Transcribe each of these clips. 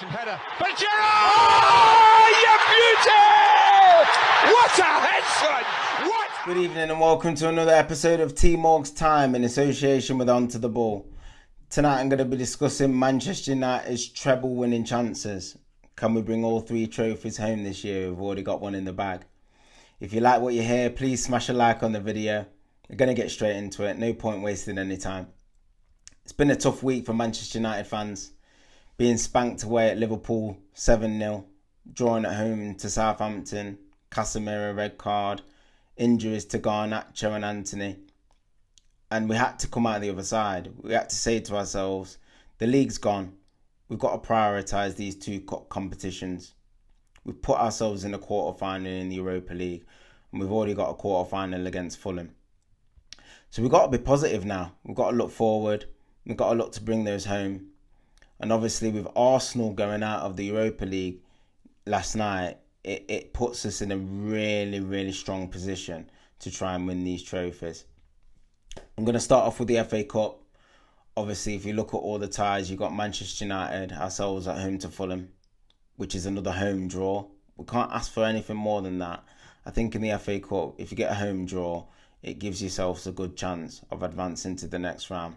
Header. But oh, you beauty! What a head, son! What? Good evening and welcome to another episode of T-Morg's Time in association with Onto the Ball. Tonight I'm going to be discussing Manchester United's treble winning chances. Can we bring all three trophies home this year? We've already got one in the bag. If you like what you hear, please smash a like on the video. We're going to get straight into it. No point wasting any time. It's been a tough week for Manchester United fans. Being spanked away at Liverpool 7-0, drawing at home to Southampton, Casemiro red card, injuries to Garnacho and Anthony. And we had to come out the other side. We had to say to ourselves, the league's gone. We've got to prioritise these two competitions. We've put ourselves in a quarter-final in the Europa League, and we've already got a quarter-final against Fulham. So we've got to be positive now. We've got to look forward. We've got to look to bring those home. And obviously with Arsenal going out of the Europa League last night, it puts us in a really, really strong position to try and win these trophies. I'm going to start off with the FA Cup. Obviously, if you look at all the ties, you've got Manchester United, ourselves at home to Fulham, which is another home draw. We can't ask for anything more than that. I think in the FA Cup, if you get a home draw, it gives yourselves a good chance of advancing to the next round.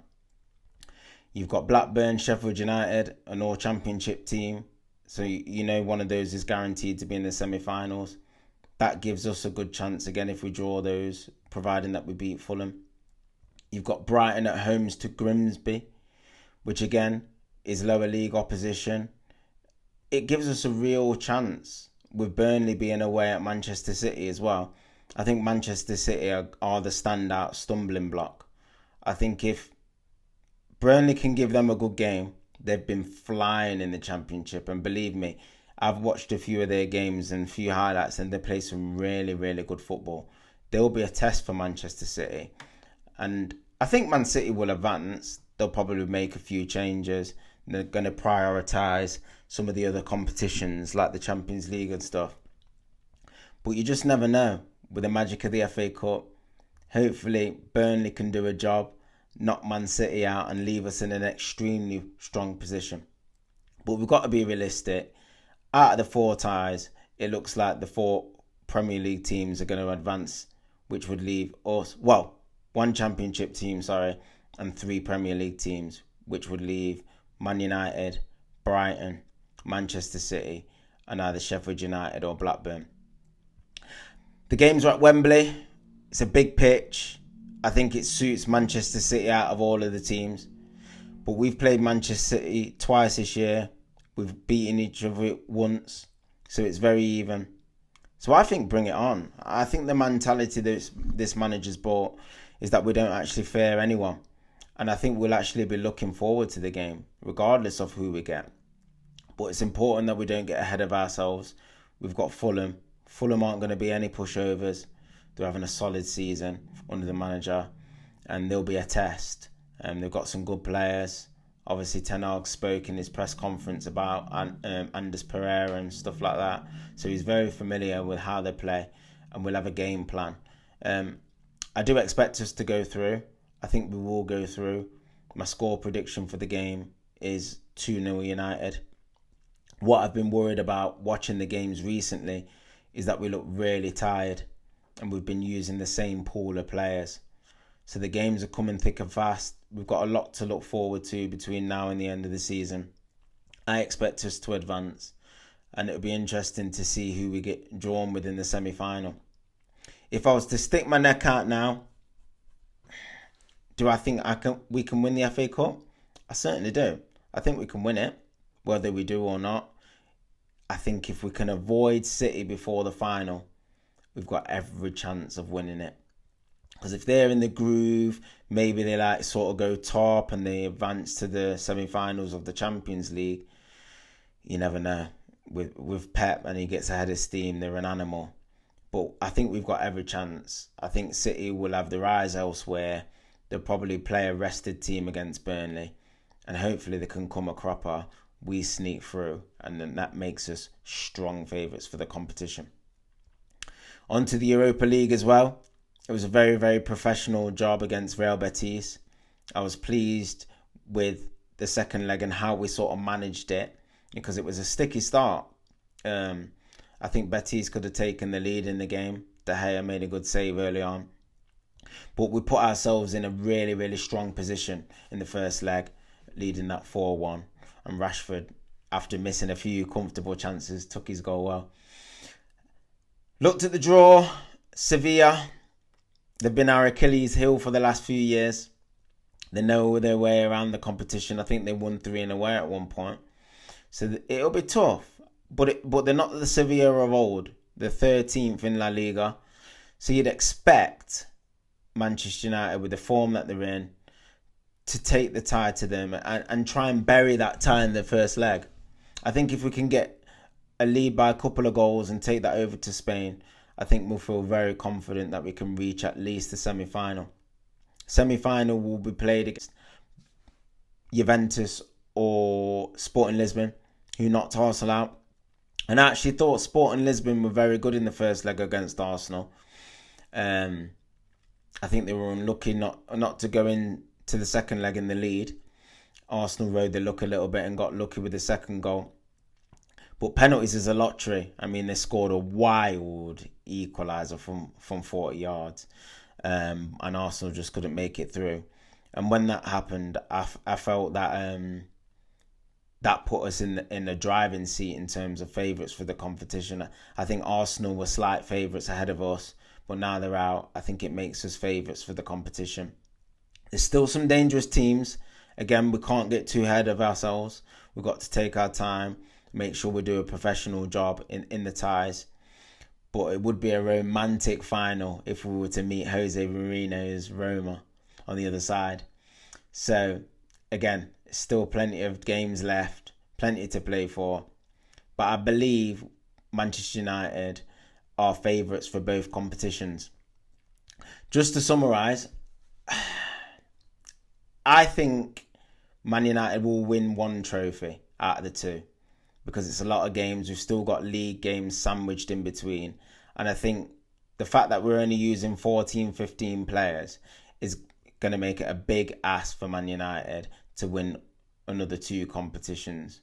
You've got Blackburn, Sheffield United, an all-championship team. So you know one of those is guaranteed to be in the semi-finals. That gives us a good chance again if we draw those, providing that we beat Fulham. You've got Brighton at homes to Grimsby, which again is lower league opposition. It gives us a real chance with Burnley being away at Manchester City as well. I think Manchester City are the standout stumbling block. I think if Burnley can give them a good game, they've been flying in the Championship. And believe me, I've watched a few of their games and a few highlights and they play some really, really good football. They'll be a test for Manchester City. And I think Man City will advance. They'll probably make a few changes. They're going to prioritise some of the other competitions like the Champions League and stuff. But you just never know. With the magic of the FA Cup, hopefully Burnley can do a job, knock Man City out and leave us in an extremely strong position. But we've got to be realistic. Out of the four ties, it looks like the four Premier League teams are going to advance, which would leave us, well, one Championship team, and three Premier League teams, which would leave Man United, Brighton, Manchester City, and either Sheffield United or Blackburn. The games are at Wembley. It's a big pitch. I think it suits Manchester City out of all of the teams. But we've played Manchester City twice this year. We've beaten each other once. So it's very even. So I think bring it on. I think the mentality that this manager's brought is that we don't actually fear anyone. And I think we'll actually be looking forward to the game, regardless of who we get. But it's important that we don't get ahead of ourselves. We've got Fulham. Fulham aren't going to be any pushovers. They're having a solid season under the manager, and there'll be a test. They've got some good players. Obviously, Ten Hag spoke in his press conference about Anders Pereira and stuff like that. So he's very familiar with how they play, and we'll have a game plan. I do expect us to go through. I think we will go through. My score prediction for the game is 2-0 United. What I've been worried about watching the games recently is that we look really tired and we've been using the same pool of players. So the games are coming thick and fast. We've got a lot to look forward to between now and the end of the season. I expect us to advance, and it'll be interesting to see who we get drawn with in the semi-final. If I was to stick my neck out now, do I think we can win the FA Cup? I certainly do. I think we can win it, whether we do or not. I think if we can avoid City before the final, we've got every chance of winning it. Because if they're in the groove, maybe they sort of go top and they advance to the semi-finals of the Champions League. You never know. With Pep and he gets ahead of steam, they're an animal. But I think we've got every chance. I think City will have their eyes elsewhere. They'll probably play a rested team against Burnley. And hopefully they can come a cropper. We sneak through, and then that makes us strong favourites for the competition. On to the Europa League as well. It was a very, very professional job against Real Betis. I was pleased with the second leg and how we sort of managed it. because it was a sticky start. I think Betis could have taken the lead in the game. De Gea made a good save early on. But we put ourselves in a really, really strong position in the first leg, leading that 4-1. And Rashford, after missing a few comfortable chances, took his goal well. Looked at the draw. Sevilla, they've been our Achilles heel for the last few years. They know their way around the competition. I think they won 3 in a way at one point. So it'll be tough. But they're not the Sevilla of old. They're 13th in La Liga. So you'd expect Manchester United, with the form that they're in, to take the tie to them and try and bury that tie in the first leg. I think if we can get a lead by a couple of goals and take that over to Spain, I think we'll feel very confident that we can reach at least the semi-final. Semi-final will be played against Juventus or Sporting Lisbon, who knocked Arsenal out. And I actually thought Sporting Lisbon were very good in the first leg against Arsenal. I think they were unlucky not to go into the second leg in the lead. Arsenal rode the luck a little bit and got lucky with the second goal. But penalties is a lottery. I mean, they scored a wild equaliser from 40 yards. And Arsenal just couldn't make it through. And when that happened, I felt that that put us in the driving seat in terms of favourites for the competition. I think Arsenal were slight favourites ahead of us, but now they're out. I think it makes us favourites for the competition. There's still some dangerous teams. Again, we can't get too ahead of ourselves. We've got to take our time, make sure we do a professional job in the ties. But it would be a romantic final if we were to meet Jose Mourinho's Roma on the other side. So, again, still plenty of games left, plenty to play for. But I believe Manchester United are favourites for both competitions. Just to summarise, I think Man United will win one trophy out of the two, because it's a lot of games. We've still got league games sandwiched in between. And I think the fact that we're only using 14, 15 players is going to make it a big ask for Man United to win another 2 competitions.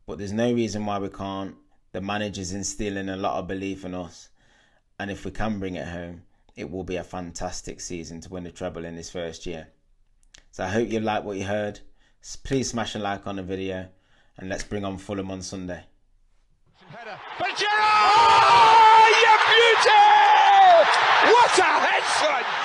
But there's no reason why we can't. The manager's instilling a lot of belief in us. And if we can bring it home, it will be a fantastic season to win the treble in his first year. So I hope you like what you heard. Please smash a like on the video, and let's bring on Fulham on Sunday. But Gerrard! Oh, you beauty! What a head, son!